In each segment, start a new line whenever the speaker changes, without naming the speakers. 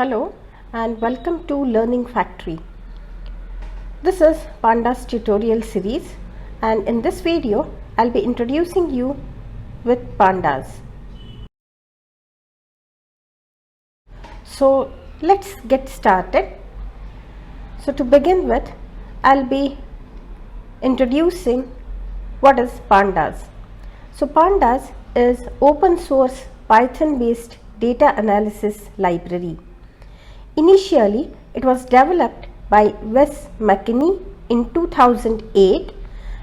Hello and welcome to Learning Factory. This is Pandas Tutorial Series, and in this video I'll be introducing you with Pandas. So let's get started. So to begin with, I'll be introducing what is Pandas. So Pandas is open source Python based data analysis library. Initially, it was developed by Wes McKinney in 2008,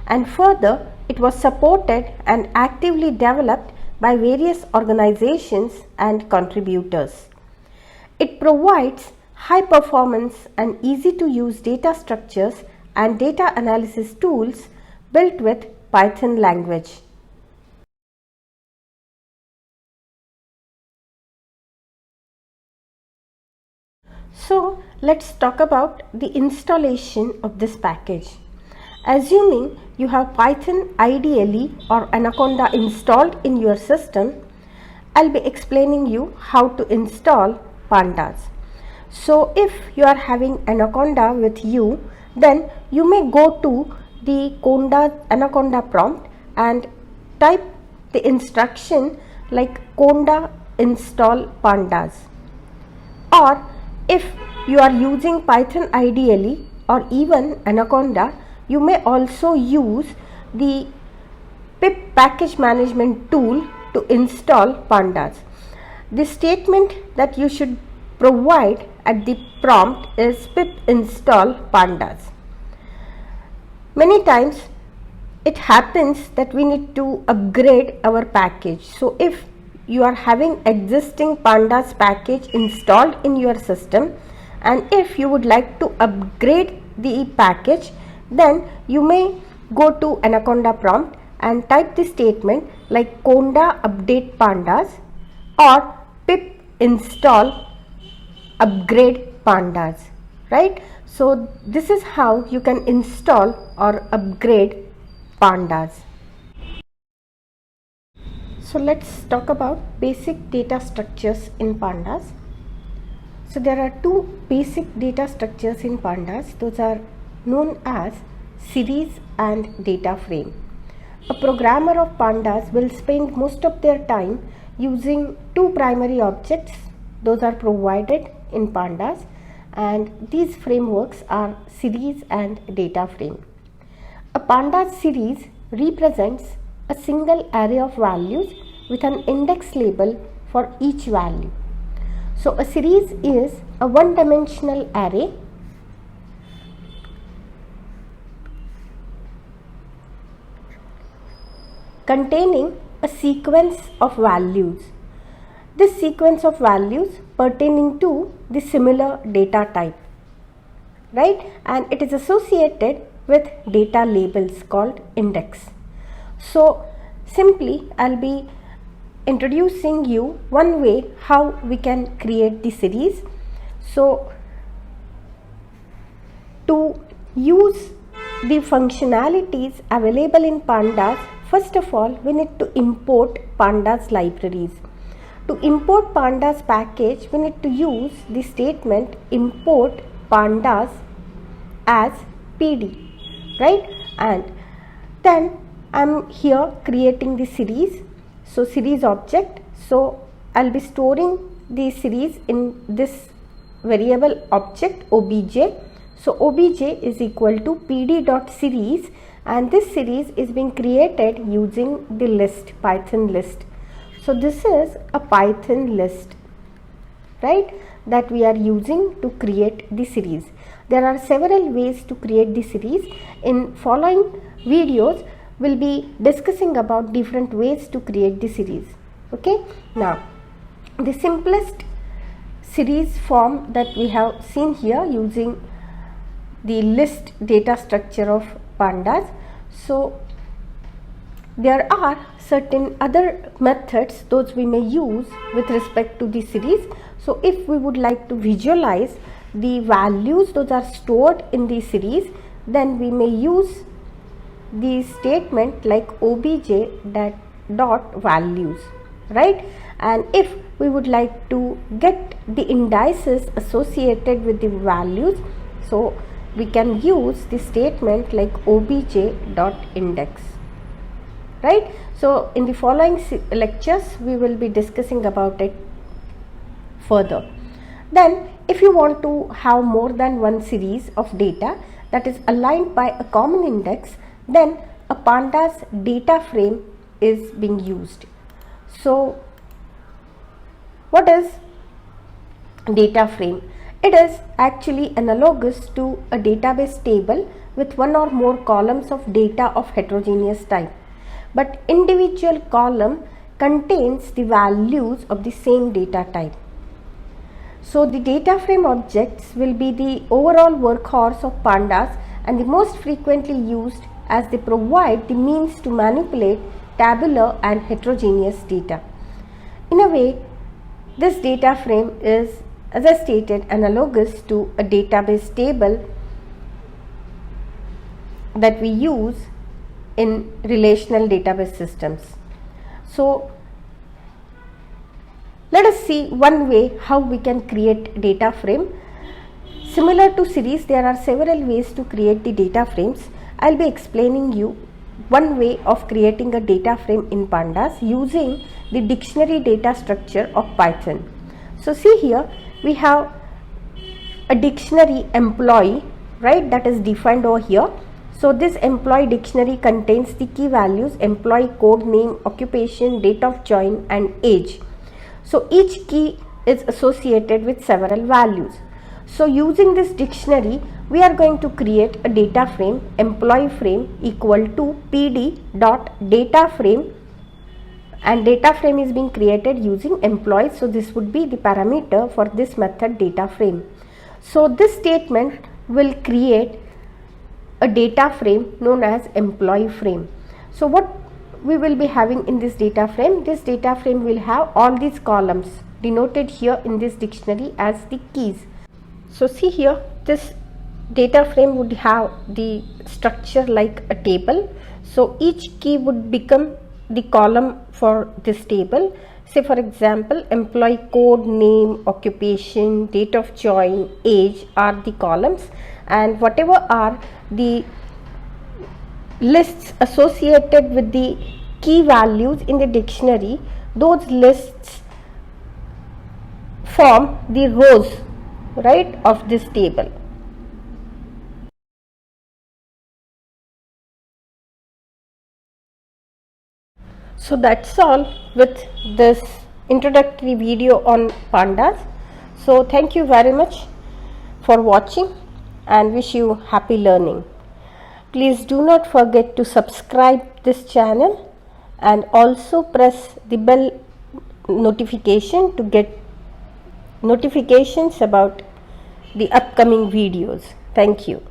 and further it was supported and actively developed by various organizations and contributors. It provides high performance and easy to use data structures and data analysis tools built with Python language. So let's talk about the installation of this package. Assuming you have Python IDLE or Anaconda installed in your system, I'll be explaining you how to install Pandas. So if you are having Anaconda with you, then you may go to the Anaconda prompt and type the instruction like conda install pandas. Or if you are using Python IDLE or even Anaconda, you may also use the pip package management tool to install Pandas. The statement that you should provide at the prompt is pip install pandas. Many times it happens that we need to upgrade our package. So if you are having existing Pandas package installed in your system, and if you would like to upgrade the package, then you may go to Anaconda prompt and type the statement like conda update pandas or pip install upgrade pandas, right? So this is how you can install or upgrade Pandas. So let's talk about basic data structures in Pandas. So there are two basic data structures in Pandas. Those are known as series and data frame. A programmer of Pandas will spend most of their time using two primary objects. Those are provided in Pandas, and these frameworks are series and data frame. A Pandas series represents a single array of values with an index label for each value. So a series is a one-dimensional array containing a sequence of values. This sequence of values pertaining to the similar data type, right? And it is associated with data labels called index. So simply I'll be introducing you one way how we can create the series. So to use the functionalities available in Pandas, first of all we need to import Pandas libraries. To import Pandas package, we need to use the statement import pandas as pd, right? And then I'm here creating the series. So series object, so I'll be storing the series in this variable object obj. So obj is equal to pd.series, and this series is being created using the list, Python list. So this is a Python list, right, that we are using to create the series. There are several ways to create the series. In following videos we'll be discussing about different ways to create the series. Okay, now the simplest series form that we have seen here using the list data structure of Pandas. So there are certain other methods those we may use with respect to the series. So if we would like to visualize the values those are stored in the series, then we may use the statement like obj that dot values, right? And if we would like to get the indices associated with the values. So we can use the statement like obj.index, right? So in the following lectures we will be discussing about it further. Then if you want to have more than one series of data that is aligned by a common index, then a pandas data frame is being used. So what is data frame? It is actually analogous to a database table with one or more columns of data of heterogeneous type, but individual column contains the values of the same data type. So the data frame objects will be the overall workhorse of pandas and the most frequently used, as they provide the means to manipulate tabular and heterogeneous data. In a way, this data frame is, as I stated, analogous to a database table that we use in relational database systems. So let us see one way how we can create data frame. Similar to series, there are several ways to create the data frames. I'll be explaining you one way of creating a data frame in pandas using the dictionary data structure of Python. So see here, we have a dictionary employee, right, that is defined over here. So this employee dictionary contains the key values employee, code name, occupation, date of join and age. So each key is associated with several values. So using this dictionary, we are going to create a data frame, employee frame equal to pd dot data frame, and data frame is being created using employee. So this would be the parameter for this method data frame. So this statement will create a data frame known as employee frame. So what we will be having in this data frame will have all these columns denoted here in this dictionary as the keys. So see here, this data frame would have the structure like a table. So each key would become the column for this table. Say for example, employee, code name, occupation, date of join, age are the columns, and whatever are the lists associated with the key values in the dictionary, those lists form the rows, right, of this table. So that's all with this introductory video on pandas. So thank you very much for watching and wish you happy learning. Please do not forget to subscribe this channel and also press the bell notification to get notifications about the upcoming videos. Thank you.